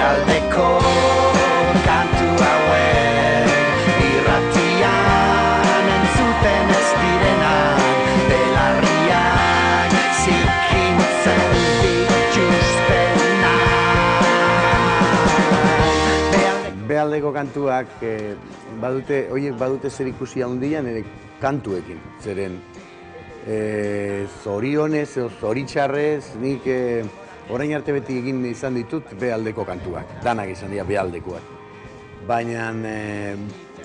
bealdeko kantu hauek irratian entzuten ez direnak belarriak zikintzen dituztenak. Bealdeko kantuak badute zer ikusi handia nire kantuekin, zeren zorionez edo zoritxarrez nik orain arte beti egin izan ditut bealdeko kantuak, danak izan dira bealdekoak. Baina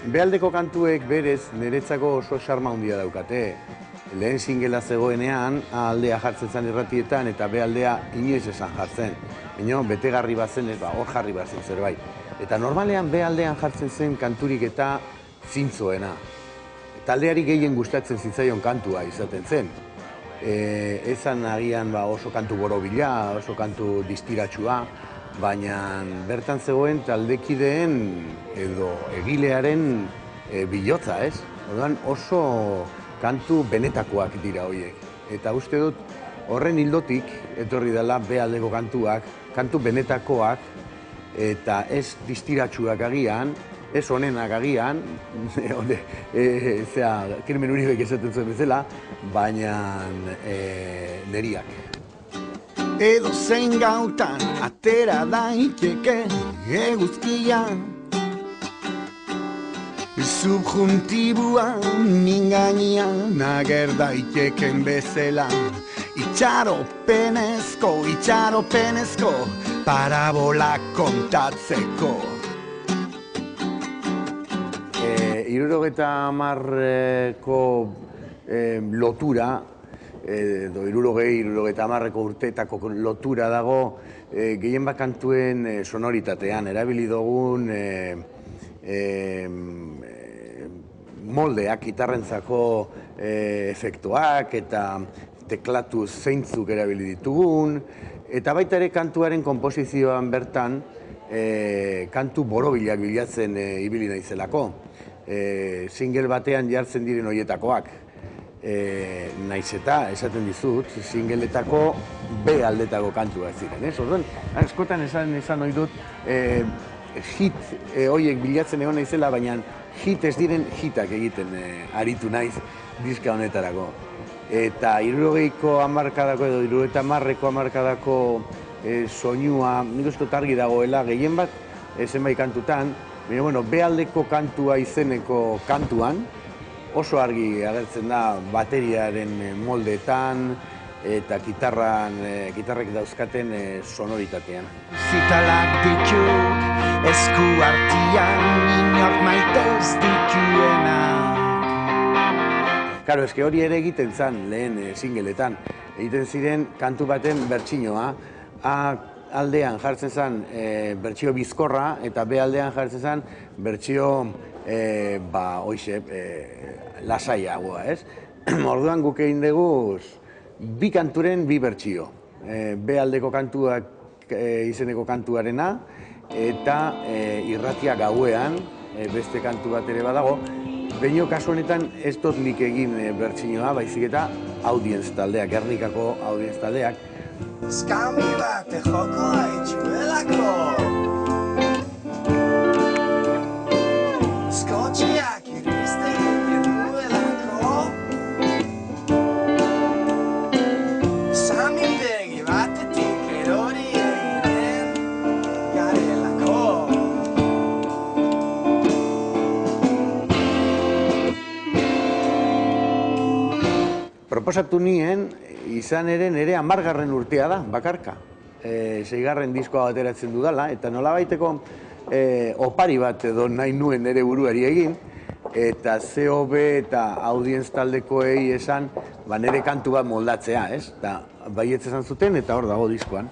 bealdeko kantuek berez niretzako oso xarma handia daukate. Lehen singela zegoenean, aldea jartzen zen irratietan eta bealdea inoiz esan jartzen. Baina betegarri bazen, hor jarri bazen zerbait. Eta normalean bealdean jartzen zen kanturik eta zintzoena. Taldeari gehien gustatzen zitzaion kantua izaten zen. Ezan agian oso kantu borobila, oso kantu distiratsua, baina bertan zegoen taldekideen edo egilearen bilotza, ez? Orduan oso kantu benetakoak dira horiek. Eta uste dut horren hildotik etorri dela bealdeko kantuak, kantu benetakoak eta ez distiratsuak agian, ez honenak agian, Kirmen Uribek esaten zuen bezala, baina neriak. Edo zein gautan atera daiteke eguzkia, subjuntibua mingainean ager daiteken bezala, itxaropenezko parabola kontatzeko. 70ko lotura, edo 70ko urteetako lotura dago gehien bat kantuen sonoritatean, erabili dugun moldeak, gitarrentzako efektuak eta teklatu zeintzuk erabili ditugun, eta baita ere kantuaren konposizioan bertan kantu borobilak bilatzen ibili naizelako. Single batean jartzen diren horietakoak. Naiz eta, esaten dizut, singletako B aldetako kantuak ziren. Orduan, askotan esan ohi dut, hit horiek bilatzen egon naizela, baina hit ez diren hitak egiten aritu naiz diska honetarako. Eta 70ko hamarkadako edo 70ko hamarkadako soinua, nik uste dut argi dagoela, gehien bat zenbait kantutan, baina bealdeko kantua izeneko kantuan oso argi agertzen da bateriaren moldeetan eta gitarrek dauzkaten sonoritatean. Zitalak ditut esku artian inork maitez dituenak. Karo, eske hori ere egiten zen lehen singleetan. Egiten ziren kantu baten bertsinoa. Aldean jartzen zen bertsio bizkorra eta B aldean jartzen zen bertsio lasaiagoa, ez? Orduan guk egin dugu bi kanturen bi bertsio. B aldeko kantuak izeneko kantuarena eta irratia gauean beste kantu bat ere badago. Baina kasu honetan ez dut nik egin bertsinoa, baizik eta audience taldeak, Gernikako audience taldeak. Eskami bat joko haitxuelako, eskotxeak irrizte duelako, samindegi batetik erori egiten garelako. Proposatu nien, izan ere nire 10. urtea da, bakarka. 6. diskoa bateratzen dudala, eta nolabaiteko opari bat edo nahi nuen nire buruari egin, eta COB eta audience taldekoei esan, nire kantu bat moldatzea, ez? Eta baietz esan zuten, eta hor dago diskoan.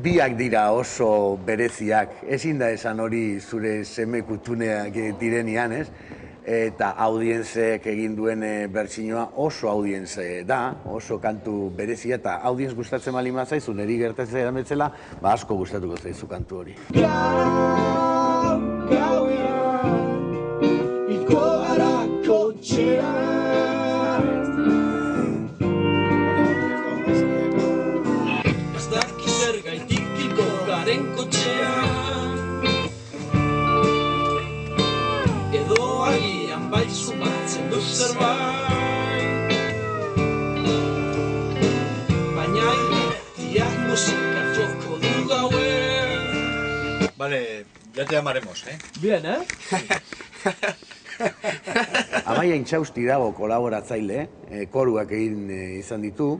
Biak dira oso bereziak, ezin da esan hori zure seme kutuneak direnean, ez? eta audienzek egin duen bertsioa oso audienze da, oso kantu berezia, eta audienz gustatzen bali mazaizu, niri gertatzen da metzela, asko gustatuko zaizu kantu hori. Gauean, iko gara kotxean. Ez daki zer gaitik iko garen kotxean. Edo agian bai sumatzen du zerbait. Baina irratiak musika joko du gauen. Vale, ya te llamaremos, ¿eh? Bien, ¿eh? Amaia Intxausti dago kolaboratzaile, koruak egin izan ditu,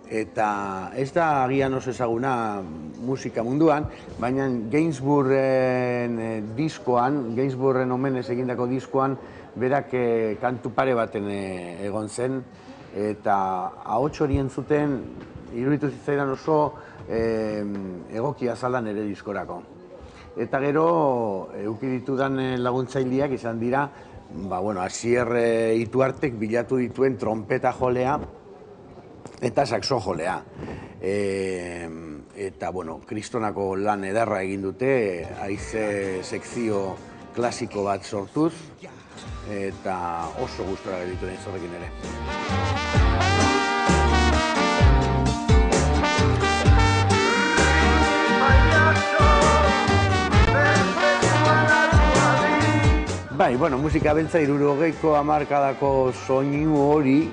eta ez da agian oso ezaguna musika munduan, baina Gainsbourgen diskoan, Gainsbourgen omenez egindako diskoan, berak kantu pare baten egon zen, eta ahots hori entzuten, iruditu zitzaidan oso egokia zalan ere diskorako. Eta gero, eduki ditudan laguntzaileak izan dira, Asier Ituartek bilatu dituen trompeta jolea eta saxo jolea. Eta, kristonako lan ederra egin dute, haize sekzio klasiko bat sortuz, eta oso gustora gelditu nahi zorrekin ere. Bai, musika beltza 60ko hamarkadako soinu hori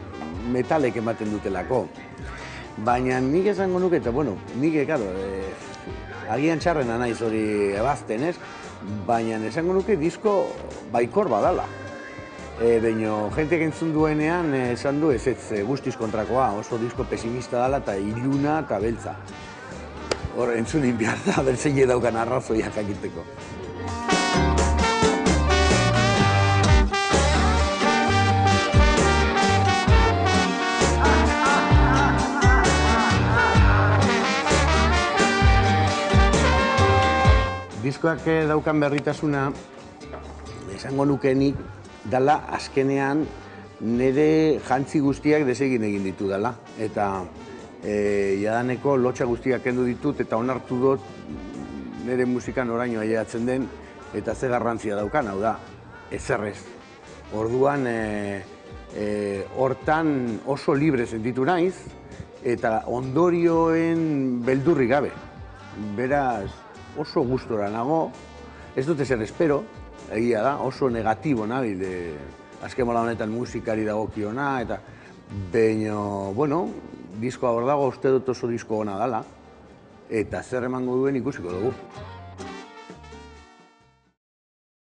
metalek ematen dutelako. Baina nik esango nuke, eta nik agian txarrena naiz hori ebazten, ez? Baina esango nuke disko baikor badala. Baina jentek entzun duenean esan du ez guztiz kontrakoa, oso disko pesimista dala eta iluna eta beltza. Hor, entzunin behar da, bertzeile daukan arrazoiak jakiteko. Diskoak daukan berritasuna, esango nukenik, dala azkenean nire jantzi guztiak desegin egin ditu dala. Eta jadaneko lotxa guztiak kendu ditut eta onartu dut nire musikan oraino aileatzen den eta ze garrantzia daukan, hau da, ezerrez. Orduan, hortan oso libre sentitu naiz eta ondorioen beldurri gabe. Beraz, oso gustora nago, ez dut ezer espero, egia da, oso negatibo nabil, azken mola honetan musikari dagokiona, eta baina, diskoa hor dago, uste dut oso disko ona dala, eta zer emango duen ikusiko dugu.